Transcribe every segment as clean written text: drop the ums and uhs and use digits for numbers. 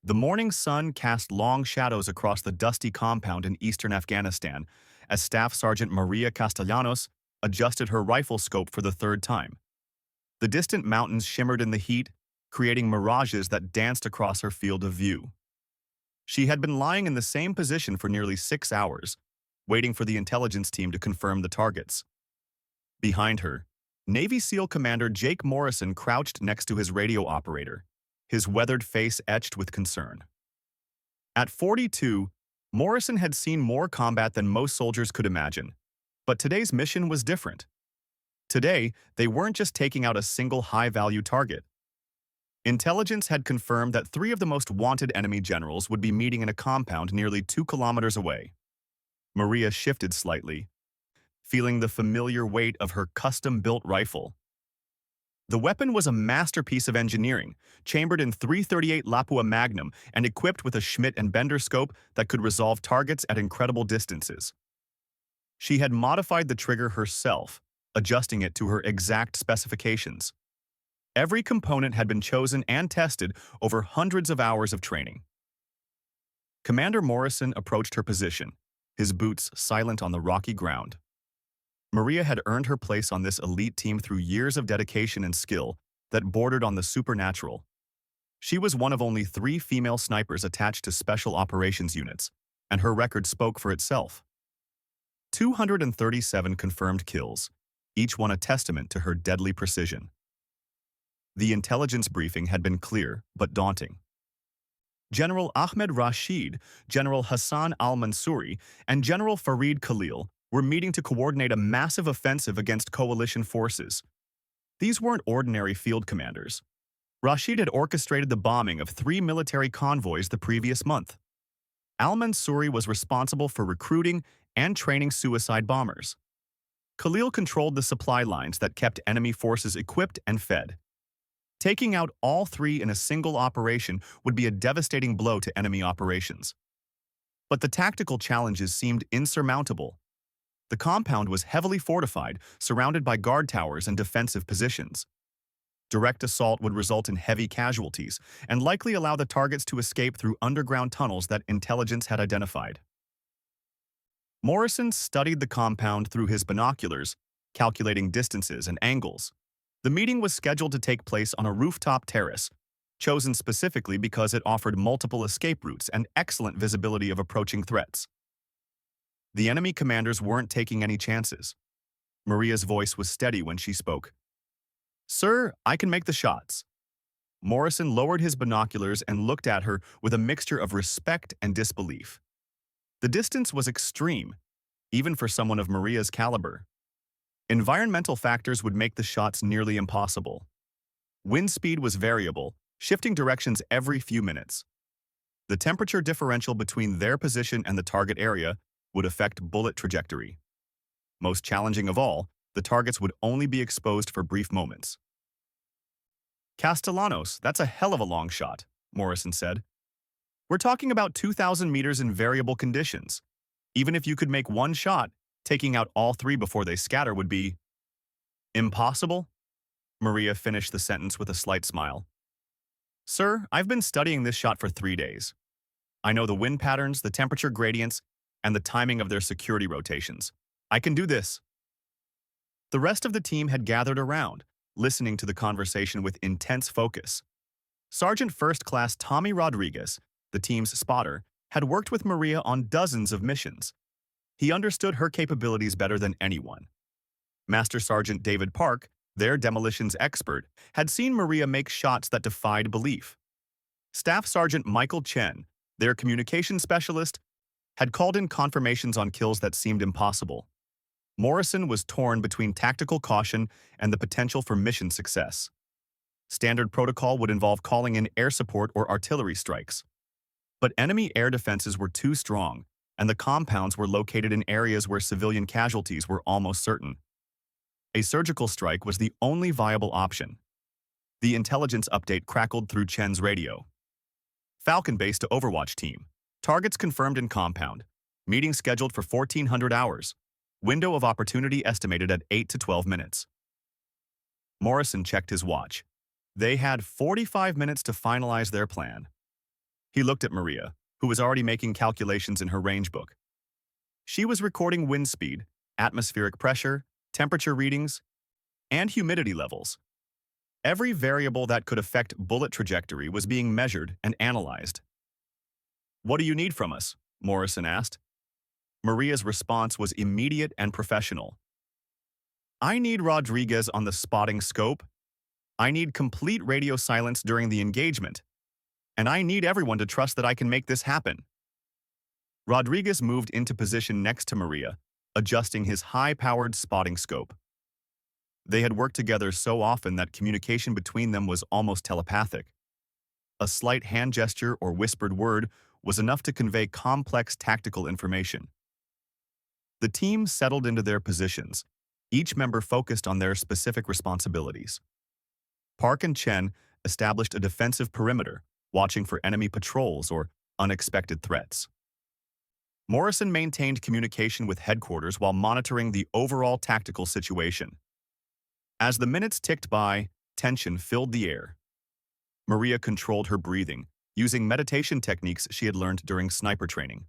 The morning sun cast long shadows across the dusty compound in eastern Afghanistan as Staff Sergeant Maria Castellanos adjusted her rifle scope for the third time. The distant mountains shimmered in the heat, creating mirages that danced across her field of view. She had been lying in the same position for nearly 6 hours, waiting for the intelligence team to confirm the targets. Behind her, Navy SEAL Commander Jake Morrison crouched next to his radio operator, his weathered face etched with concern. At 42, Morrison had seen more combat than most soldiers could imagine, but today's mission was different. Today, they weren't just taking out a single high-value target. Intelligence had confirmed that 3 of the most wanted enemy generals would be meeting in a compound nearly 2 kilometers away. Maria shifted slightly, feeling the familiar weight of her custom-built rifle. The weapon was a masterpiece of engineering, chambered in .338 Lapua Magnum and equipped with a Schmidt and Bender scope that could resolve targets at incredible distances. She had modified the trigger herself, adjusting it to her exact specifications. Every component had been chosen and tested over hundreds of hours of training. Commander Morrison approached her position, his boots silent on the rocky ground. Maria had earned her place on this elite team through years of dedication and skill that bordered on the supernatural. She was one of only 3 female snipers attached to special operations units, and her record spoke for itself. 237 confirmed kills, each one a testament to her deadly precision. The intelligence briefing had been clear but daunting. General Ahmed Rashid, General Hassan al-Mansouri, and General Farid Khalil were meeting to coordinate a massive offensive against coalition forces. These weren't ordinary field commanders. Rashid had orchestrated the bombing of 3 military convoys the previous month. Al-Mansouri was responsible for recruiting and training suicide bombers. Khalil controlled the supply lines that kept enemy forces equipped and fed. Taking out all 3 in a single operation would be a devastating blow to enemy operations. But the tactical challenges seemed insurmountable. The compound was heavily fortified, surrounded by guard towers and defensive positions. Direct assault would result in heavy casualties and likely allow the targets to escape through underground tunnels that intelligence had identified. Morrison studied the compound through his binoculars, calculating distances and angles. The meeting was scheduled to take place on a rooftop terrace, chosen specifically because it offered multiple escape routes and excellent visibility of approaching threats. The enemy commanders weren't taking any chances. Maria's voice was steady when she spoke. "Sir, I can make the shots." Morrison lowered his binoculars and looked at her with a mixture of respect and disbelief. The distance was extreme, even for someone of Maria's caliber. Environmental factors would make the shots nearly impossible. Wind speed was variable, shifting directions every few minutes. The temperature differential between their position and the target area would affect bullet trajectory. Most challenging of all, the targets would only be exposed for brief moments. "Castellanos, that's a hell of a long shot," Morrison said. "We're talking about 2,000 meters in variable conditions. Even if you could make one shot, taking out all 3 before they scatter would be impossible." Maria finished the sentence with a slight smile. "Sir, I've been studying this shot for 3 days. I know the wind patterns, the temperature gradients, and the timing of their security rotations. I can do this." The rest of the team had gathered around, listening to the conversation with intense focus. Sergeant First Class Tommy Rodriguez, the team's spotter, had worked with Maria on dozens of missions. He understood her capabilities better than anyone. Master Sergeant David Park, their demolitions expert, had seen Maria make shots that defied belief. Staff Sergeant Michael Chen, their communication specialist, had called in confirmations on kills that seemed impossible. Morrison was torn between tactical caution and the potential for mission success. Standard protocol would involve calling in air support or artillery strikes. But enemy air defenses were too strong, and the compounds were located in areas where civilian casualties were almost certain. A surgical strike was the only viable option. The intelligence update crackled through Chen's radio. "Falcon base to Overwatch team. Targets confirmed in compound. Meeting scheduled for 1400 hours. Window of opportunity estimated at 8 to 12 minutes. Morrison checked his watch. They had 45 minutes to finalize their plan. He looked at Maria, who was already making calculations in her range book. She was recording wind speed, atmospheric pressure, temperature readings, and humidity levels. Every variable that could affect bullet trajectory was being measured and analyzed. "What do you need from us?" Morrison asked. Maria's response was immediate and professional. "I need Rodriguez on the spotting scope. I need complete radio silence during the engagement. And I need everyone to trust that I can make this happen." Rodriguez moved into position next to Maria, adjusting his high-powered spotting scope. They had worked together so often that communication between them was almost telepathic. A slight hand gesture or whispered word was enough to convey complex tactical information. The team settled into their positions, each member focused on their specific responsibilities. Park and Chen established a defensive perimeter, watching for enemy patrols or unexpected threats. Morrison maintained communication with headquarters while monitoring the overall tactical situation. As the minutes ticked by, tension filled the air. Maria controlled her breathing, using meditation techniques she had learned during sniper training.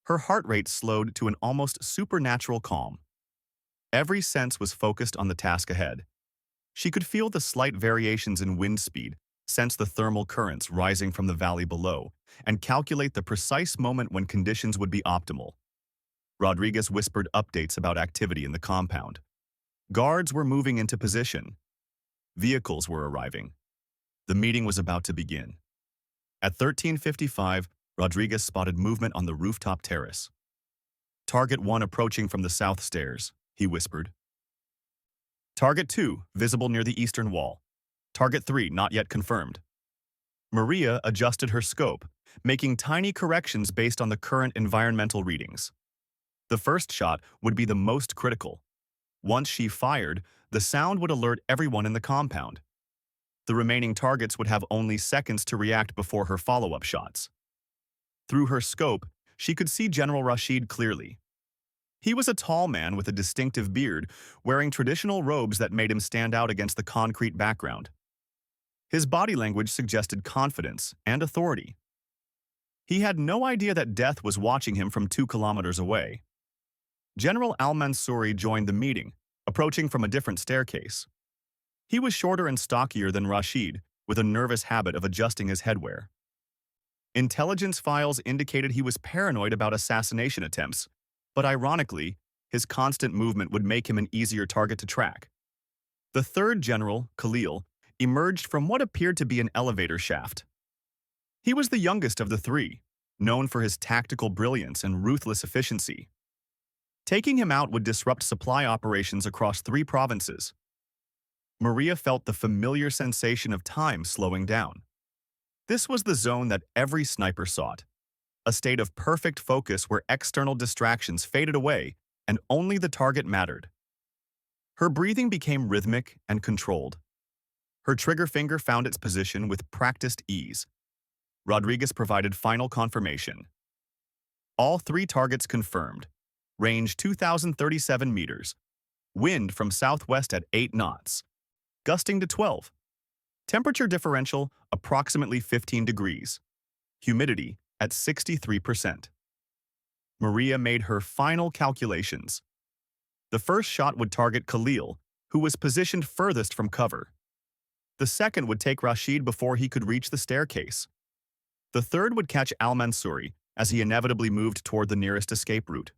Her heart rate slowed to an almost supernatural calm. Every sense was focused on the task ahead. She could feel the slight variations in wind speed, sense the thermal currents rising from the valley below, and calculate the precise moment when conditions would be optimal. Rodriguez whispered updates about activity in the compound. Guards were moving into position. Vehicles were arriving. The meeting was about to begin. At 13:55, Rodriguez spotted movement on the rooftop terrace. "Target 1 approaching from the south stairs," he whispered. "Target 2, visible near the eastern wall. Target 3, not yet confirmed." Maria adjusted her scope, making tiny corrections based on the current environmental readings. The first shot would be the most critical. Once she fired, the sound would alert everyone in the compound. The remaining targets would have only seconds to react before her follow-up shots. Through her scope, she could see General Rashid clearly. He was a tall man with a distinctive beard, wearing traditional robes that made him stand out against the concrete background. His body language suggested confidence and authority. He had no idea that death was watching him from 2 kilometers away. General al-Mansouri joined the meeting, approaching from a different staircase. He was shorter and stockier than Rashid, with a nervous habit of adjusting his headwear. Intelligence files indicated he was paranoid about assassination attempts, but ironically, his constant movement would make him an easier target to track. The third general, Khalil, emerged from what appeared to be an elevator shaft. He was the youngest of the 3, known for his tactical brilliance and ruthless efficiency. Taking him out would disrupt supply operations across 3 provinces. Maria felt the familiar sensation of time slowing down. This was the zone that every sniper sought, a state of perfect focus where external distractions faded away and only the target mattered. Her breathing became rhythmic and controlled. Her trigger finger found its position with practiced ease. Rodriguez provided final confirmation. All 3 targets confirmed. Range 2,037 meters. Wind from southwest at 8 knots. Gusting to 12. Temperature differential approximately 15 degrees. Humidity at 63%. Maria made her final calculations. The first shot would target Khalil, who was positioned furthest from cover. The second would take Rashid before he could reach the staircase. The third would catch al-Mansouri as he inevitably moved toward the nearest escape route.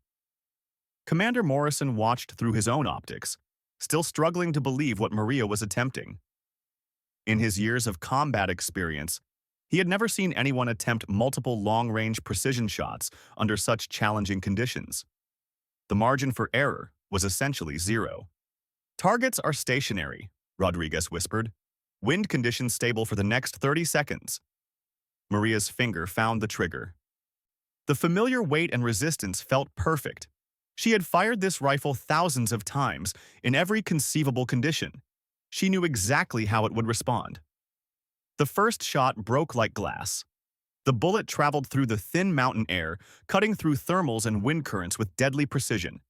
Commander Morrison watched through his own optics, still struggling to believe what Maria was attempting. In his years of combat experience, he had never seen anyone attempt multiple long-range precision shots under such challenging conditions. The margin for error was essentially 0. "Targets are stationary," Rodriguez whispered. "Wind conditions stable for the next 30 seconds." Maria's finger found the trigger. The familiar weight and resistance felt perfect. She had fired this rifle thousands of times in every conceivable condition. She knew exactly how it would respond. The first shot broke like glass. The bullet traveled through the thin mountain air, cutting through thermals and wind currents with deadly precision.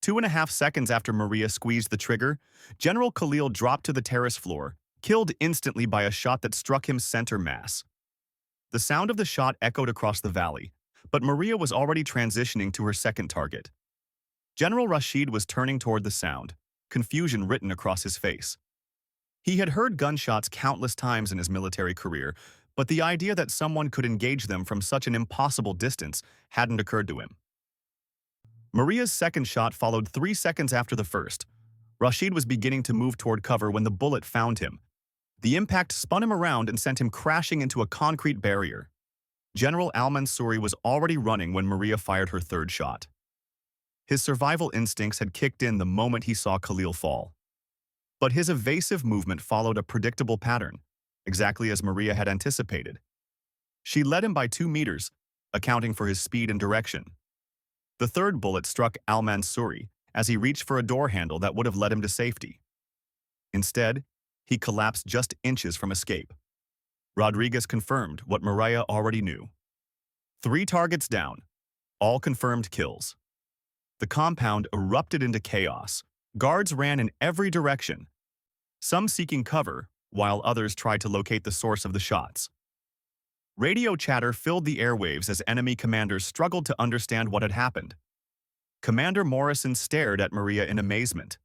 2.5 seconds after Maria squeezed the trigger, General Khalil dropped to the terrace floor, killed instantly by a shot that struck him center mass. The sound of the shot echoed across the valley, but Maria was already transitioning to her second target. General Rashid was turning toward the sound, confusion written across his face. He had heard gunshots countless times in his military career, but the idea that someone could engage them from such an impossible distance hadn't occurred to him. Maria's second shot followed 3 seconds after the first. Rashid was beginning to move toward cover when the bullet found him. The impact spun him around and sent him crashing into a concrete barrier. General Al-Mansouri was already running when Maria fired her third shot. His survival instincts had kicked in the moment he saw Khalil fall. But his evasive movement followed a predictable pattern, exactly as Maria had anticipated. She led him by 2 meters, accounting for his speed and direction. The third bullet struck Al-Mansouri as he reached for a door handle that would have led him to safety. Instead, he collapsed just inches from escape. Rodriguez confirmed what Maria already knew. 3 targets down, all confirmed kills. The compound erupted into chaos. Guards ran in every direction, some seeking cover, while others tried to locate the source of the shots. Radio chatter filled the airwaves as enemy commanders struggled to understand what had happened. Commander Morrison stared at Maria in amazement.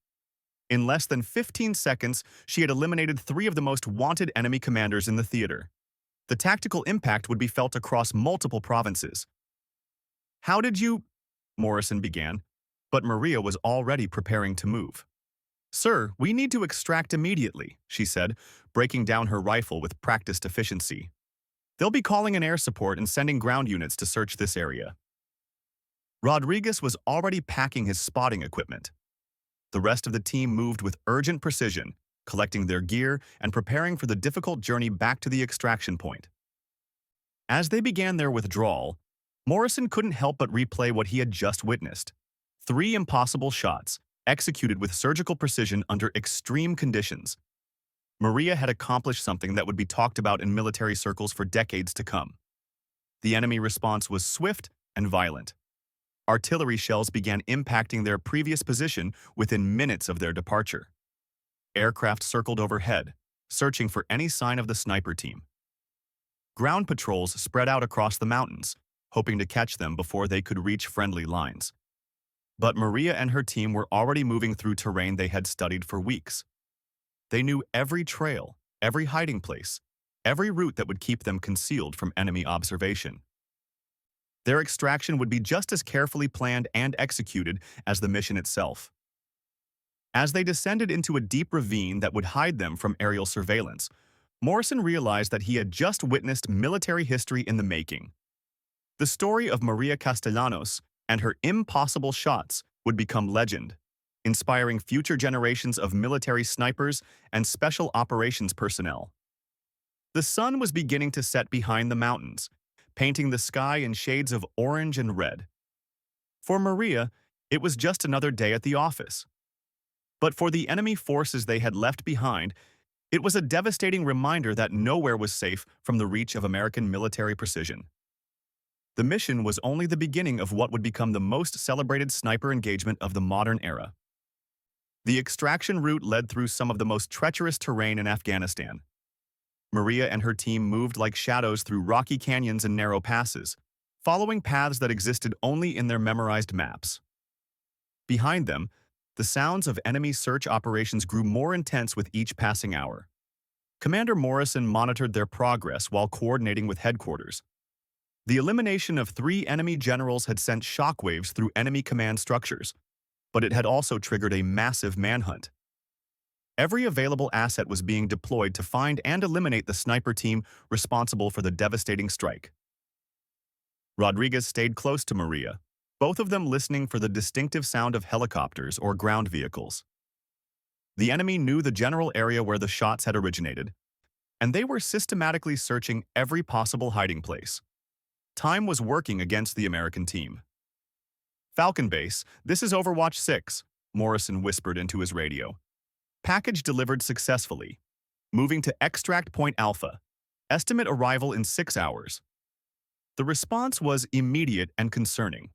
In less than 15 seconds, she had eliminated 3 of the most wanted enemy commanders in the theater. The tactical impact would be felt across multiple provinces. "How did you—" Morrison began, but Maria was already preparing to move. "Sir, we need to extract immediately," she said, breaking down her rifle with practiced efficiency. "They'll be calling in air support and sending ground units to search this area." Rodriguez was already packing his spotting equipment. The rest of the team moved with urgent precision, collecting their gear and preparing for the difficult journey back to the extraction point. As they began their withdrawal, Morrison couldn't help but replay what he had just witnessed. 3 impossible shots, executed with surgical precision under extreme conditions. Maria had accomplished something that would be talked about in military circles for decades to come. The enemy response was swift and violent. Artillery shells began impacting their previous position within minutes of their departure. Aircraft circled overhead, searching for any sign of the sniper team. Ground patrols spread out across the mountains, hoping to catch them before they could reach friendly lines. But Maria and her team were already moving through terrain they had studied for weeks. They knew every trail, every hiding place, every route that would keep them concealed from enemy observation. Their extraction would be just as carefully planned and executed as the mission itself. As they descended into a deep ravine that would hide them from aerial surveillance, Morrison realized that he had just witnessed military history in the making. The story of Maria Castellanos and her impossible shots would become legend, inspiring future generations of military snipers and special operations personnel. The sun was beginning to set behind the mountains, painting the sky in shades of orange and red. For Maria, it was just another day at the office. But for the enemy forces they had left behind, it was a devastating reminder that nowhere was safe from the reach of American military precision. The mission was only the beginning of what would become the most celebrated sniper engagement of the modern era. The extraction route led through some of the most treacherous terrain in Afghanistan. Maria and her team moved like shadows through rocky canyons and narrow passes, following paths that existed only in their memorized maps. Behind them, the sounds of enemy search operations grew more intense with each passing hour. Commander Morrison monitored their progress while coordinating with headquarters. The elimination of 3 enemy generals had sent shockwaves through enemy command structures, but it had also triggered a massive manhunt. Every available asset was being deployed to find and eliminate the sniper team responsible for the devastating strike. Rodriguez stayed close to Maria, both of them listening for the distinctive sound of helicopters or ground vehicles. The enemy knew the general area where the shots had originated, and they were systematically searching every possible hiding place. Time was working against the American team. "Falcon Base, this is Overwatch 6, Morrison whispered into his radio. "Package delivered successfully. Moving to Extract Point Alpha. Estimate arrival in 6 hours." The response was immediate and concerning.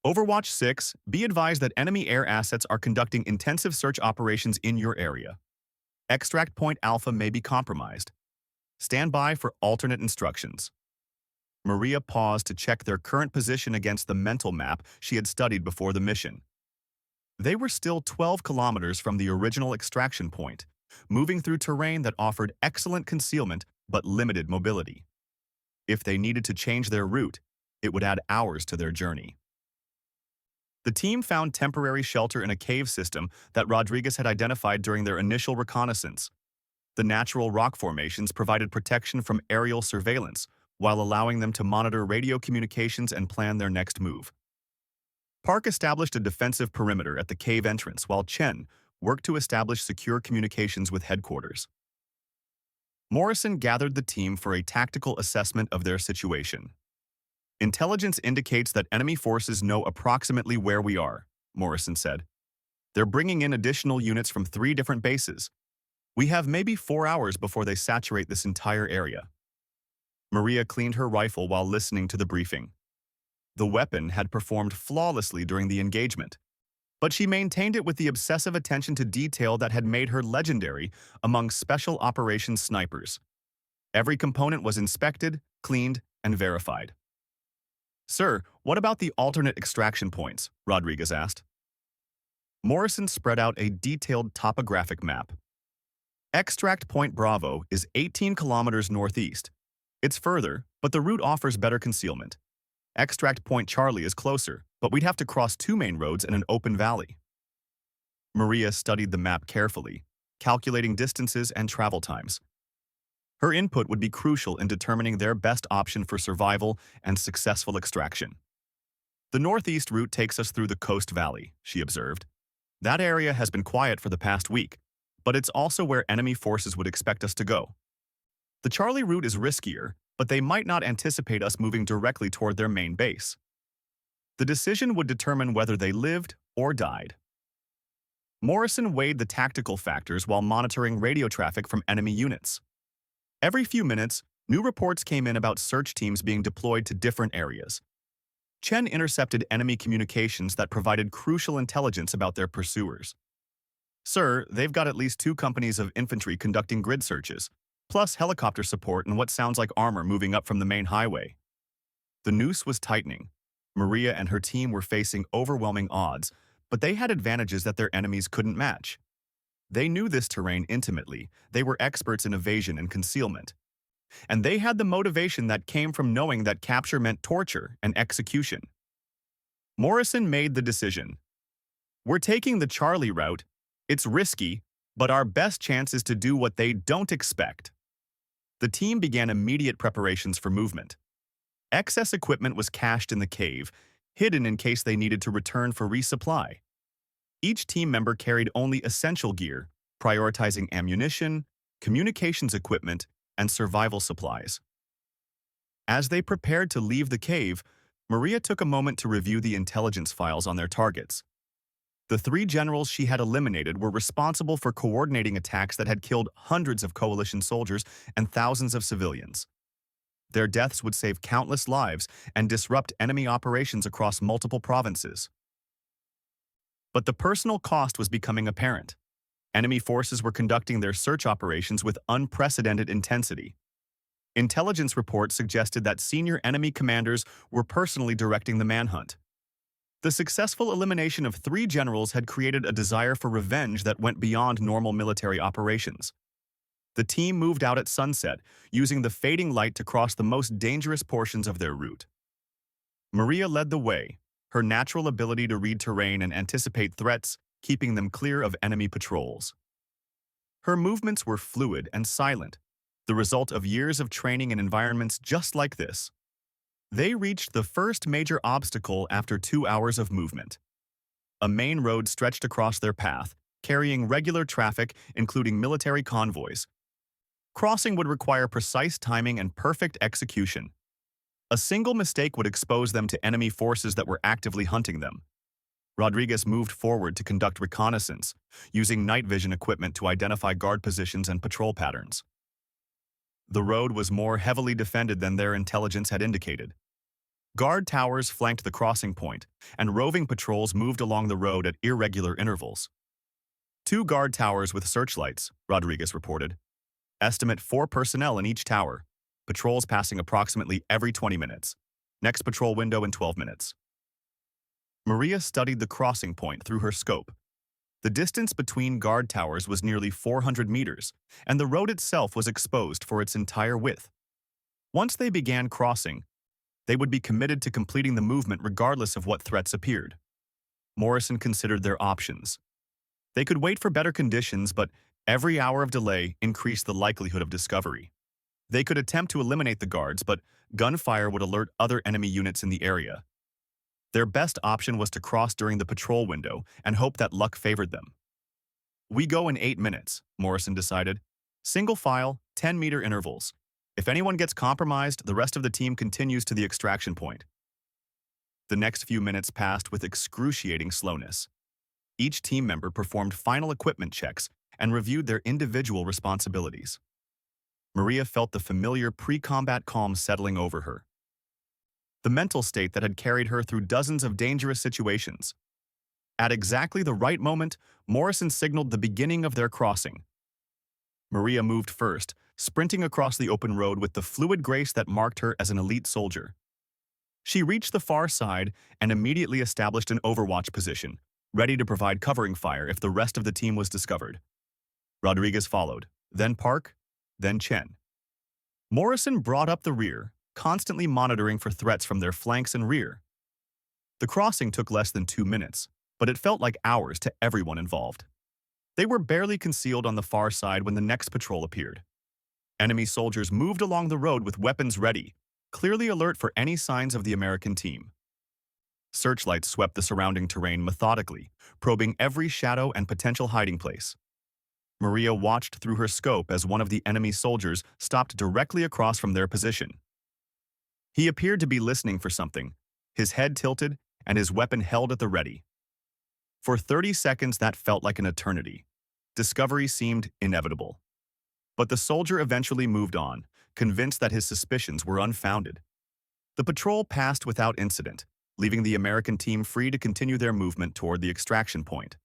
"Overwatch 6, be advised that enemy air assets are conducting intensive search operations in your area. Extract Point Alpha may be compromised. Stand by for alternate instructions. Maria paused to check their current position against the mental map she had studied before the mission. They were still 12 kilometers from the original extraction point, moving through terrain that offered excellent concealment but limited mobility. If they needed to change their route, it would add hours to their journey. The team found temporary shelter in a cave system that Rodriguez had identified during their initial reconnaissance. The natural rock formations provided protection from aerial surveillance, while allowing them to monitor radio communications and plan their next move. Park established a defensive perimeter at the cave entrance, while Chen worked to establish secure communications with headquarters. Morrison gathered the team for a tactical assessment of their situation. Intelligence indicates that enemy forces know approximately where we are, Morrison said. They're bringing in additional units from 3 different bases. We have maybe 4 hours before they saturate this entire area. Maria cleaned her rifle while listening to the briefing. The weapon had performed flawlessly during the engagement, but she maintained it with the obsessive attention to detail that had made her legendary among special operations snipers. Every component was inspected, cleaned, and verified. "Sir, what about the alternate extraction points?" Rodriguez asked. Morrison spread out a detailed topographic map. Extract Point Bravo is 18 kilometers northeast. It's further, but the route offers better concealment. Extract Point Charlie is closer, but we'd have to cross 2 main roads in an open valley. Maria studied the map carefully, calculating distances and travel times. Her input would be crucial in determining their best option for survival and successful extraction. "The northeast route takes us through the Coast Valley," she observed. "That area has been quiet for the past week, but it's also where enemy forces would expect us to go. The Charlie route is riskier, but they might not anticipate us moving directly toward their main base. The decision would determine whether they lived or died." Morrison weighed the tactical factors while monitoring radio traffic from enemy units. Every few minutes, new reports came in about search teams being deployed to different areas. Chen intercepted enemy communications that provided crucial intelligence about their pursuers. "Sir, they've got at least 2 companies of infantry conducting grid searches, plus helicopter support and what sounds like armor moving up from the main highway." The noose was tightening. Maria and her team were facing overwhelming odds, but they had advantages that their enemies couldn't match. They knew this terrain intimately. They were experts in evasion and concealment. And they had the motivation that came from knowing that capture meant torture and execution. Morrison made the decision. "We're taking the Charlie route. It's risky, but our best chance is to do what they don't expect." The team began immediate preparations for movement. Excess equipment was cached in the cave, hidden in case they needed to return for resupply. Each team member carried only essential gear, prioritizing ammunition, communications equipment, and survival supplies. As they prepared to leave the cave, Maria took a moment to review the intelligence files on their targets. The 3 generals she had eliminated were responsible for coordinating attacks that had killed hundreds of coalition soldiers and thousands of civilians. Their deaths would save countless lives and disrupt enemy operations across multiple provinces. But the personal cost was becoming apparent. Enemy forces were conducting their search operations with unprecedented intensity. Intelligence reports suggested that senior enemy commanders were personally directing the manhunt. The successful elimination of 3 generals had created a desire for revenge that went beyond normal military operations. The team moved out at sunset, using the fading light to cross the most dangerous portions of their route. Maria led the way, her natural ability to read terrain and anticipate threats keeping them clear of enemy patrols. Her movements were fluid and silent, the result of years of training in environments just like this. They reached the first major obstacle after 2 hours of movement. A main road stretched across their path, carrying regular traffic, including military convoys. Crossing would require precise timing and perfect execution. A single mistake would expose them to enemy forces that were actively hunting them. Rodriguez moved forward to conduct reconnaissance, using night vision equipment to identify guard positions and patrol patterns. The road was more heavily defended than their intelligence had indicated. Guard towers flanked the crossing point, and roving patrols moved along the road at irregular intervals. 2 guard towers with searchlights, Rodriguez reported. Estimate 4 personnel in each tower. Patrols passing approximately every 20 minutes. Next patrol window in 12 minutes. Maria studied the crossing point through her scope. The distance between guard towers was nearly 400 meters, and the road itself was exposed for its entire width. Once they began crossing, they would be committed to completing the movement regardless of what threats appeared. Morrison considered their options. They could wait for better conditions, but every hour of delay increased the likelihood of discovery. They could attempt to eliminate the guards, but gunfire would alert other enemy units in the area. Their best option was to cross during the patrol window and hope that luck favored them. We go in 8 minutes, Morrison decided. Single file, 10-meter intervals. If anyone gets compromised, the rest of the team continues to the extraction point. The next few minutes passed with excruciating slowness. Each team member performed final equipment checks and reviewed their individual responsibilities. Maria felt the familiar pre-combat calm settling over her. The mental state that had carried her through dozens of dangerous situations. At exactly the right moment, Morrison signaled the beginning of their crossing. Maria moved first, sprinting across the open road with the fluid grace that marked her as an elite soldier. She reached the far side and immediately established an overwatch position, ready to provide covering fire if the rest of the team was discovered. Rodriguez followed, then Park, then Chen. Morrison brought up the rear, constantly monitoring for threats from their flanks and rear. The crossing took less than 2 minutes, but it felt like hours to everyone involved. They were barely concealed on the far side when the next patrol appeared. Enemy soldiers moved along the road with weapons ready, clearly alert for any signs of the American team. Searchlights swept the surrounding terrain methodically, probing every shadow and potential hiding place. Maria watched through her scope as one of the enemy soldiers stopped directly across from their position. He appeared to be listening for something, his head tilted and his weapon held at the ready. For 30 seconds, that felt like an eternity. Discovery seemed inevitable. But the soldier eventually moved on, convinced that his suspicions were unfounded. The patrol passed without incident, leaving the American team free to continue their movement toward the extraction point.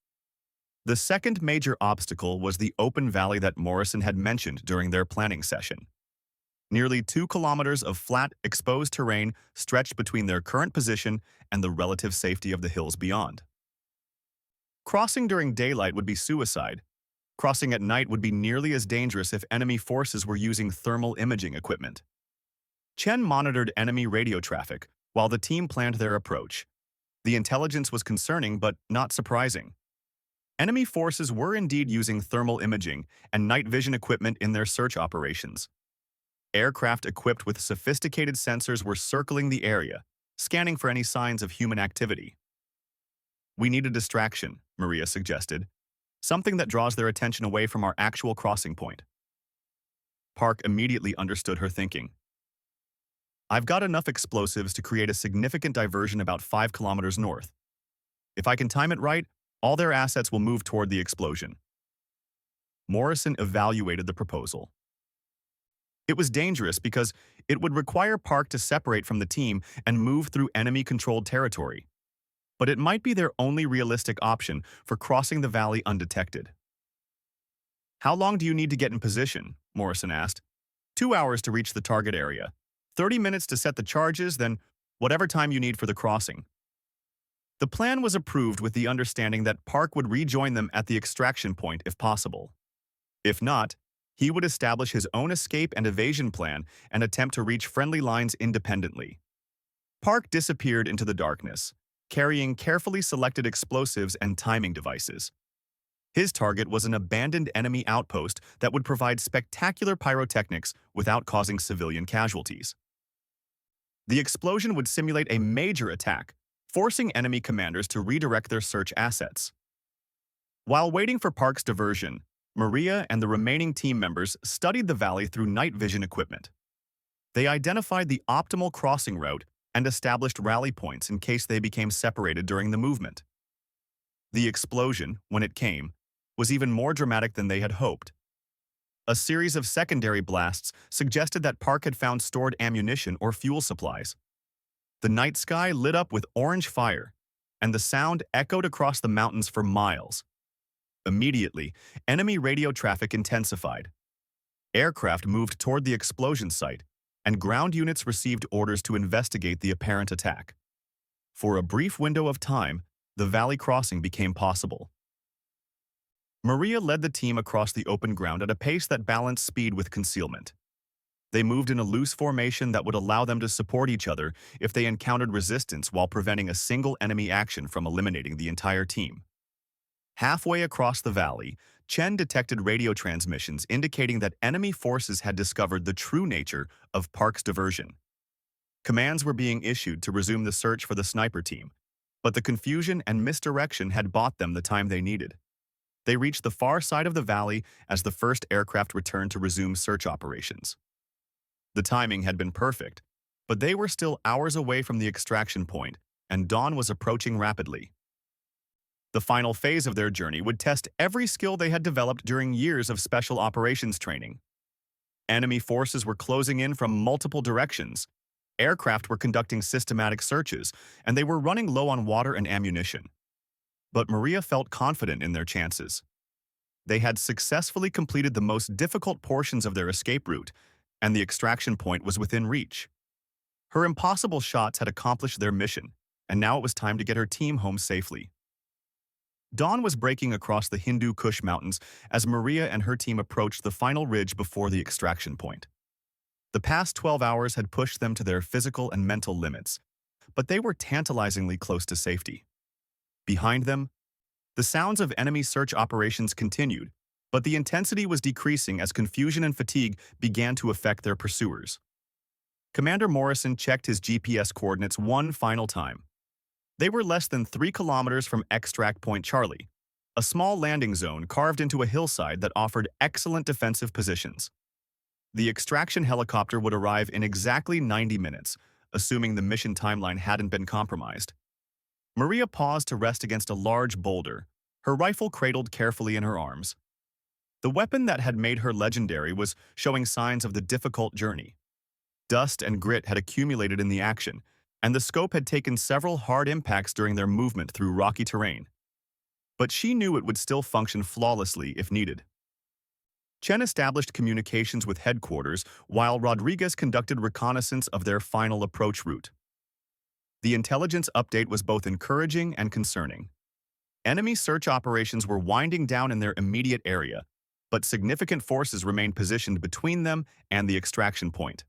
The second major obstacle was the open valley that Morrison had mentioned during their planning session. Nearly 2 kilometers of flat, exposed terrain stretched between their current position and the relative safety of the hills beyond. Crossing during daylight would be suicide. Crossing at night would be nearly as dangerous if enemy forces were using thermal imaging equipment. Chen monitored enemy radio traffic while the team planned their approach. The intelligence was concerning but not surprising. Enemy forces were indeed using thermal imaging and night vision equipment in their search operations. Aircraft equipped with sophisticated sensors were circling the area, scanning for any signs of human activity. "We need a distraction," Maria suggested, "something that draws their attention away from our actual crossing point." Park immediately understood her thinking. "I've got enough explosives to create a significant diversion about 5 kilometers north. If I can time it right, all their assets will move toward the explosion." Morrison evaluated the proposal. It was dangerous because it would require Park to separate from the team and move through enemy-controlled territory. But it might be their only realistic option for crossing the valley undetected. "How long do you need to get in position?" Morrison asked. 2 hours to reach the target area, 30 minutes to set the charges, then whatever time you need for the crossing." The plan was approved with the understanding that Park would rejoin them at the extraction point if possible. If not, he would establish his own escape and evasion plan and attempt to reach friendly lines independently. Park disappeared into the darkness, carrying carefully selected explosives and timing devices. His target was an abandoned enemy outpost that would provide spectacular pyrotechnics without causing civilian casualties. The explosion would simulate a major attack, forcing enemy commanders to redirect their search assets. While waiting for Park's diversion, Maria and the remaining team members studied the valley through night vision equipment. They identified the optimal crossing route and established rally points in case they became separated during the movement. The explosion, when it came, was even more dramatic than they had hoped. A series of secondary blasts suggested that Park had found stored ammunition or fuel supplies. The night sky lit up with orange fire, and the sound echoed across the mountains for miles. Immediately, enemy radio traffic intensified. Aircraft moved toward the explosion site, and ground units received orders to investigate the apparent attack. For a brief window of time, the valley crossing became possible. Maria led the team across the open ground at a pace that balanced speed with concealment. They moved in a loose formation that would allow them to support each other if they encountered resistance while preventing a single enemy action from eliminating the entire team. Halfway across the valley, Chen detected radio transmissions indicating that enemy forces had discovered the true nature of Park's diversion. Commands were being issued to resume the search for the sniper team, but the confusion and misdirection had bought them the time they needed. They reached the far side of the valley as the first aircraft returned to resume search operations. The timing had been perfect, but they were still hours away from the extraction point, and dawn was approaching rapidly. The final phase of their journey would test every skill they had developed during years of special operations training. Enemy forces were closing in from multiple directions. Aircraft were conducting systematic searches, and they were running low on water and ammunition. But Maria felt confident in their chances. They had successfully completed the most difficult portions of their escape route, and the extraction point was within reach. Her impossible shots had accomplished their mission, and now it was time to get her team home safely. Dawn was breaking across the Hindu Kush Mountains as Maria and her team approached the final ridge before the extraction point. The past 12 hours had pushed them to their physical and mental limits, but they were tantalizingly close to safety. Behind them, the sounds of enemy search operations continued, but the intensity was decreasing as confusion and fatigue began to affect their pursuers. Commander Morrison checked his GPS coordinates one final time. They were less than 3 kilometers from Extract Point Charlie, a small landing zone carved into a hillside that offered excellent defensive positions. The extraction helicopter would arrive in exactly 90 minutes, assuming the mission timeline hadn't been compromised. Maria paused to rest against a large boulder, her rifle cradled carefully in her arms. The weapon that had made her legendary was showing signs of the difficult journey. Dust and grit had accumulated in the action, and the scope had taken several hard impacts during their movement through rocky terrain. But she knew it would still function flawlessly if needed. Chen established communications with headquarters while Rodriguez conducted reconnaissance of their final approach route. The intelligence update was both encouraging and concerning. Enemy search operations were winding down in their immediate area, but significant forces remained positioned between them and the extraction point.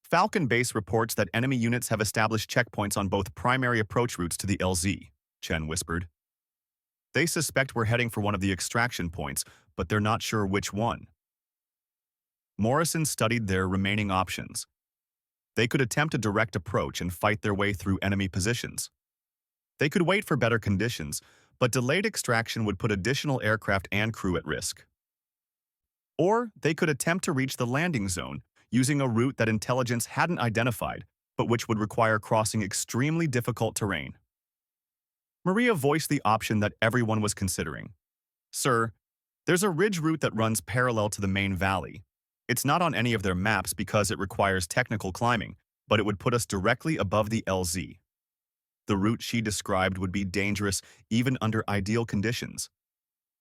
Falcon Base reports that enemy units have established checkpoints on both primary approach routes to the LZ, Chen whispered. They suspect we're heading for one of the extraction points, but they're not sure which one. Morrison studied their remaining options. They could attempt a direct approach and fight their way through enemy positions. They could wait for better conditions, but delayed extraction would put additional aircraft and crew at risk. Or they could attempt to reach the landing zone, using a route that intelligence hadn't identified, but which would require crossing extremely difficult terrain. Maria voiced the option that everyone was considering. Sir, there's a ridge route that runs parallel to the main valley. It's not on any of their maps because it requires technical climbing, but it would put us directly above the LZ. The route she described would be dangerous even under ideal conditions.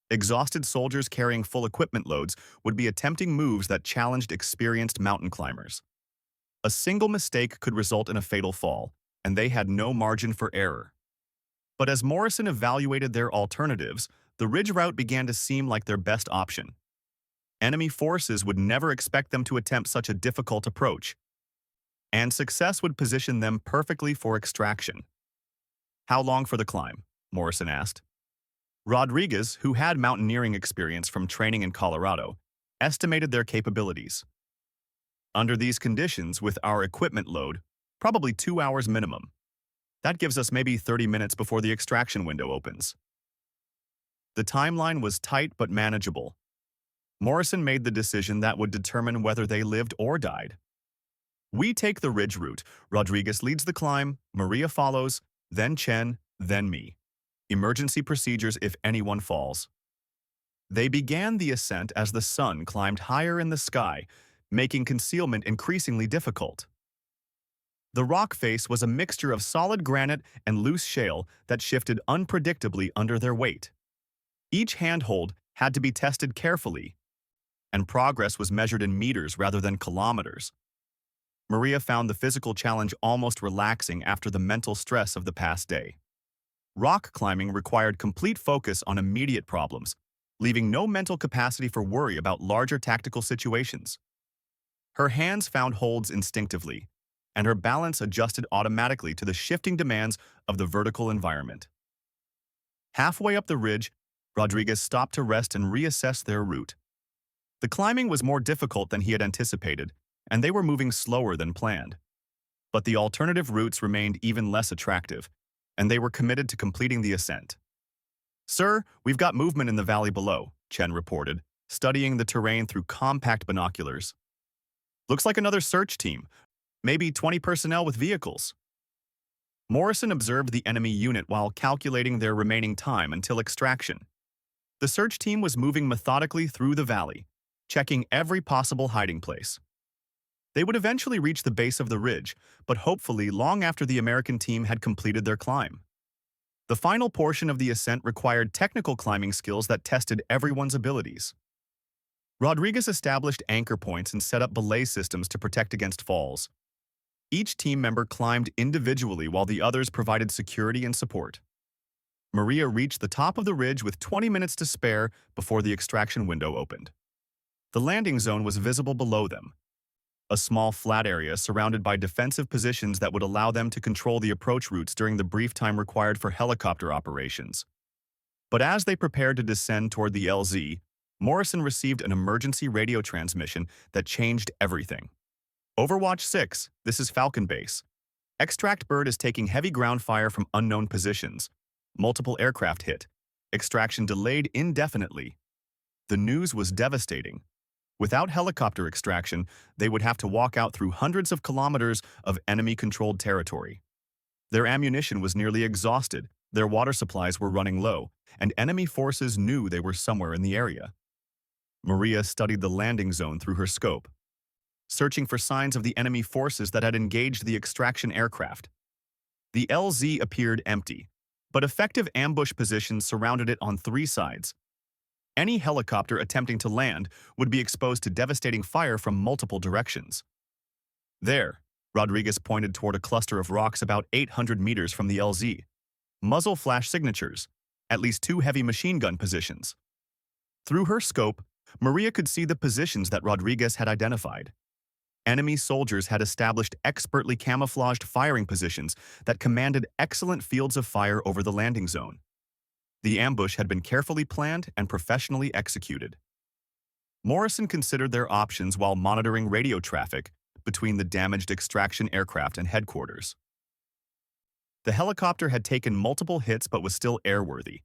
Exhausted soldiers carrying full equipment loads would be attempting moves that challenged experienced mountain climbers. A single mistake could result in a fatal fall, and they had no margin for error. But as Morrison evaluated their alternatives, the ridge route began to seem like their best option. Enemy forces would never expect them to attempt such a difficult approach, and success would position them perfectly for extraction. How long for the climb? Morrison asked. Rodriguez, who had mountaineering experience from training in Colorado, estimated their capabilities. Under these conditions, with our equipment load, probably 2 hours minimum. That gives us maybe 30 minutes before the extraction window opens. The timeline was tight but manageable. Morrison made the decision that would determine whether they lived or died. We take the ridge route. Rodriguez leads the climb, Maria follows, then Chen, then me. Emergency procedures if anyone falls. They began the ascent as the sun climbed higher in the sky, making concealment increasingly difficult. The rock face was a mixture of solid granite and loose shale that shifted unpredictably under their weight. Each handhold had to be tested carefully. and progress was measured in meters rather than kilometers. Maria found the physical challenge almost relaxing after the mental stress of the past day. Rock climbing required complete focus on immediate problems, leaving no mental capacity for worry about larger tactical situations. Her hands found holds instinctively, and her balance adjusted automatically to the shifting demands of the vertical environment. Halfway up the ridge, Rodriguez stopped to rest and reassess their route. The climbing was more difficult than he had anticipated, and they were moving slower than planned. But the alternative routes remained even less attractive, and they were committed to completing the ascent. "Sir, we've got movement in the valley below," Chen reported, studying the terrain through compact binoculars. "Looks like another search team, maybe 20 personnel with vehicles." Morrison observed the enemy unit while calculating their remaining time until extraction. The search team was moving methodically through the valley, checking every possible hiding place. They would eventually reach the base of the ridge, but hopefully long after the American team had completed their climb. The final portion of the ascent required technical climbing skills that tested everyone's abilities. Rodriguez established anchor points and set up belay systems to protect against falls. Each team member climbed individually while the others provided security and support. Maria reached the top of the ridge with 20 minutes to spare before the extraction window opened. The landing zone was visible below them, a small flat area surrounded by defensive positions that would allow them to control the approach routes during the brief time required for helicopter operations. But as they prepared to descend toward the LZ, Morrison received an emergency radio transmission that changed everything. "Overwatch 6, this is Falcon Base. Extract Bird is taking heavy ground fire from unknown positions. Multiple aircraft hit. Extraction delayed indefinitely." The news was devastating. Without helicopter extraction, they would have to walk out through hundreds of kilometers of enemy-controlled territory. Their ammunition was nearly exhausted, their water supplies were running low, and enemy forces knew they were somewhere in the area. Maria studied the landing zone through her scope, searching for signs of the enemy forces that had engaged the extraction aircraft. The LZ appeared empty, but effective ambush positions surrounded it on three sides. Any helicopter attempting to land would be exposed to devastating fire from multiple directions. "There," Rodriguez pointed toward a cluster of rocks about 800 meters from the LZ. "Muzzle flash signatures, at least 2 heavy machine gun positions." Through her scope, Maria could see the positions that Rodriguez had identified. Enemy soldiers had established expertly camouflaged firing positions that commanded excellent fields of fire over the landing zone. The ambush had been carefully planned and professionally executed. Morrison considered their options while monitoring radio traffic between the damaged extraction aircraft and headquarters. The helicopter had taken multiple hits but was still airworthy.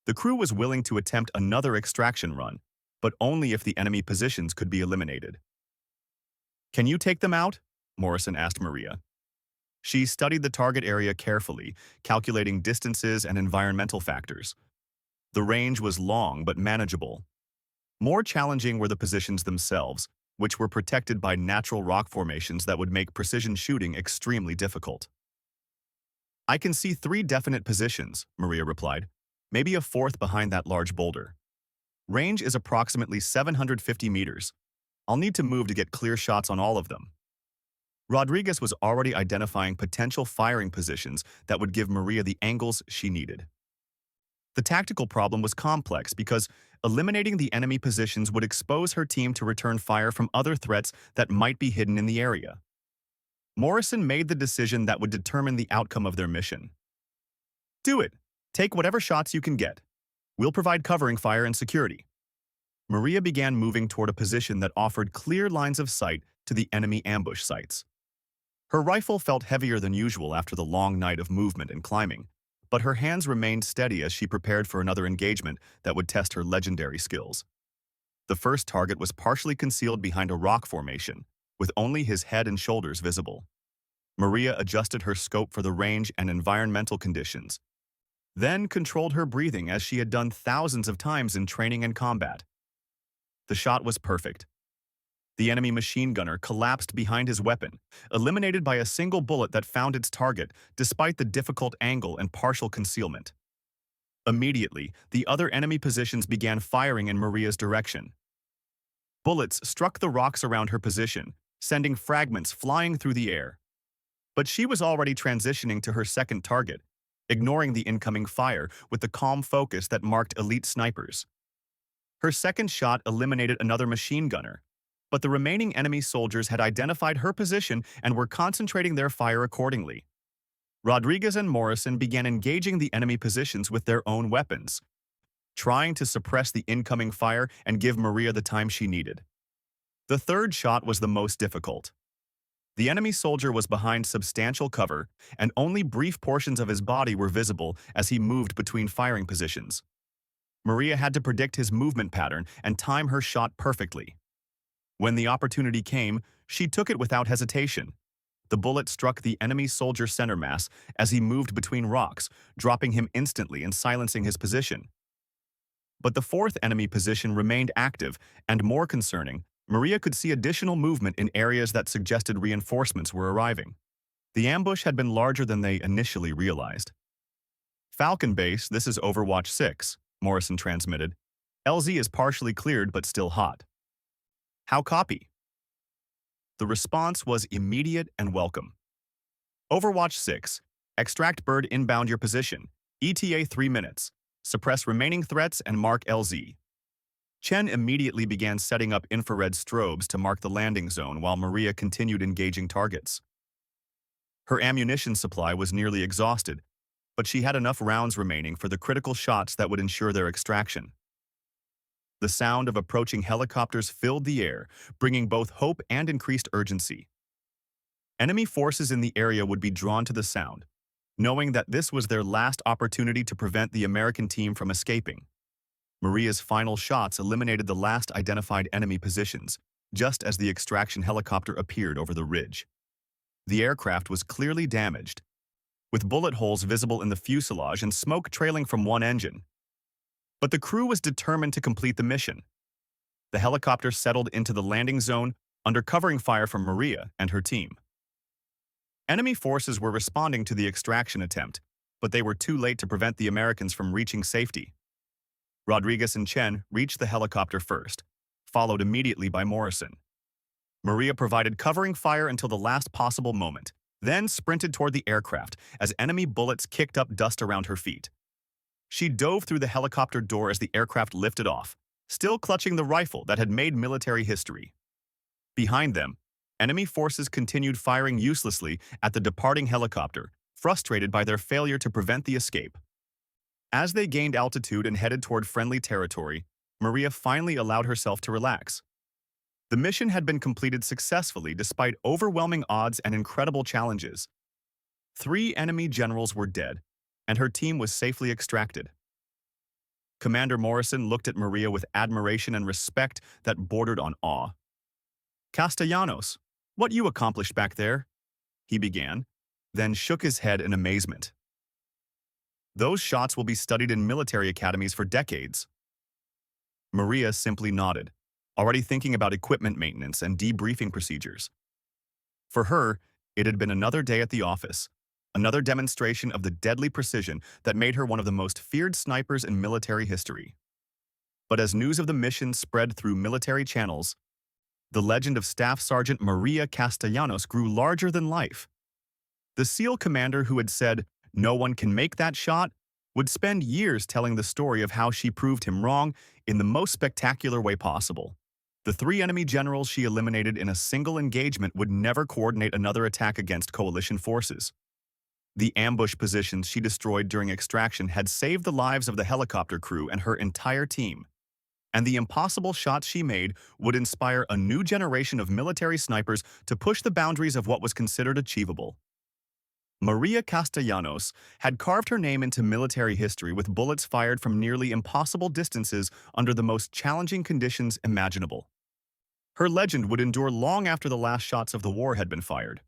The crew was willing to attempt another extraction run, but only if the enemy positions could be eliminated. "Can you take them out?" Morrison asked Maria. She studied the target area carefully, calculating distances and environmental factors. The range was long but manageable. More challenging were the positions themselves, which were protected by natural rock formations that would make precision shooting extremely difficult. "I can see 3 definite positions," Maria replied, "maybe a 4th behind that large boulder. Range is approximately 750 meters. I'll need to move to get clear shots on all of them." Rodriguez was already identifying potential firing positions that would give Maria the angles she needed. The tactical problem was complex because eliminating the enemy positions would expose her team to return fire from other threats that might be hidden in the area. Morrison made the decision that would determine the outcome of their mission. "Do it. Take whatever shots you can get. We'll provide covering fire and security." Maria began moving toward a position that offered clear lines of sight to the enemy ambush sites. Her rifle felt heavier than usual after the long night of movement and climbing, but her hands remained steady as she prepared for another engagement that would test her legendary skills. The first target was partially concealed behind a rock formation, with only his head and shoulders visible. Maria adjusted her scope for the range and environmental conditions, then controlled her breathing as she had done thousands of times in training and combat. The shot was perfect. The enemy machine gunner collapsed behind his weapon, eliminated by a single bullet that found its target despite the difficult angle and partial concealment. Immediately, the other enemy positions began firing in Maria's direction. Bullets struck the rocks around her position, sending fragments flying through the air. But she was already transitioning to her second target, ignoring the incoming fire with the calm focus that marked elite snipers. Her second shot eliminated another machine gunner, but the remaining enemy soldiers had identified her position and were concentrating their fire accordingly. Rodriguez and Morrison began engaging the enemy positions with their own weapons, trying to suppress the incoming fire and give Maria the time she needed. The third shot was the most difficult. The enemy soldier was behind substantial cover, and only brief portions of his body were visible as he moved between firing positions. Maria had to predict his movement pattern and time her shot perfectly. When the opportunity came, she took it without hesitation. The bullet struck the enemy soldier's center mass as he moved between rocks, dropping him instantly and silencing his position. But the fourth enemy position remained active, and more concerning, Maria could see additional movement in areas that suggested reinforcements were arriving. The ambush had been larger than they initially realized. "Falcon Base, this is Overwatch 6, Morrison transmitted. "LZ is partially cleared but still hot. How copy?" The response was immediate and welcome. "Overwatch 6, extract bird inbound your position. ETA 3 minutes. Suppress remaining threats and mark LZ." Chen immediately began setting up infrared strobes to mark the landing zone while Maria continued engaging targets. Her ammunition supply was nearly exhausted, but she had enough rounds remaining for the critical shots that would ensure their extraction. The sound of approaching helicopters filled the air, bringing both hope and increased urgency. Enemy forces in the area would be drawn to the sound, knowing that this was their last opportunity to prevent the American team from escaping. Maria's final shots eliminated the last identified enemy positions, just as the extraction helicopter appeared over the ridge. The aircraft was clearly damaged, with bullet holes visible in the fuselage and smoke trailing from one engine. But the crew was determined to complete the mission. The helicopter settled into the landing zone under covering fire from Maria and her team. Enemy forces were responding to the extraction attempt, but they were too late to prevent the Americans from reaching safety. Rodriguez and Chen reached the helicopter first, followed immediately by Morrison. Maria provided covering fire until the last possible moment, then sprinted toward the aircraft as enemy bullets kicked up dust around her feet. She dove through the helicopter door as the aircraft lifted off, still clutching the rifle that had made military history. Behind them, enemy forces continued firing uselessly at the departing helicopter, frustrated by their failure to prevent the escape. As they gained altitude and headed toward friendly territory, Maria finally allowed herself to relax. The mission had been completed successfully despite overwhelming odds and incredible challenges. 3 enemy generals were dead, and her team was safely extracted. Commander Morrison looked at Maria with admiration and respect that bordered on awe. "Castellanos, what you accomplished back there?" he began, then shook his head in amazement. "Those shots will be studied in military academies for decades." Maria simply nodded, already thinking about equipment maintenance and debriefing procedures. For her, it had been another day at the office, another demonstration of the deadly precision that made her one of the most feared snipers in military history. But as news of the mission spread through military channels, the legend of Staff Sergeant Maria Castellanos grew larger than life. The SEAL commander who had said, "No one can make that shot," would spend years telling the story of how she proved him wrong in the most spectacular way possible. The 3 enemy generals she eliminated in a single engagement would never coordinate another attack against coalition forces. The ambush positions she destroyed during extraction had saved the lives of the helicopter crew and her entire team. And the impossible shots she made would inspire a new generation of military snipers to push the boundaries of what was considered achievable. Maria Castellanos had carved her name into military history with bullets fired from nearly impossible distances under the most challenging conditions imaginable. Her legend would endure long after the last shots of the war had been fired.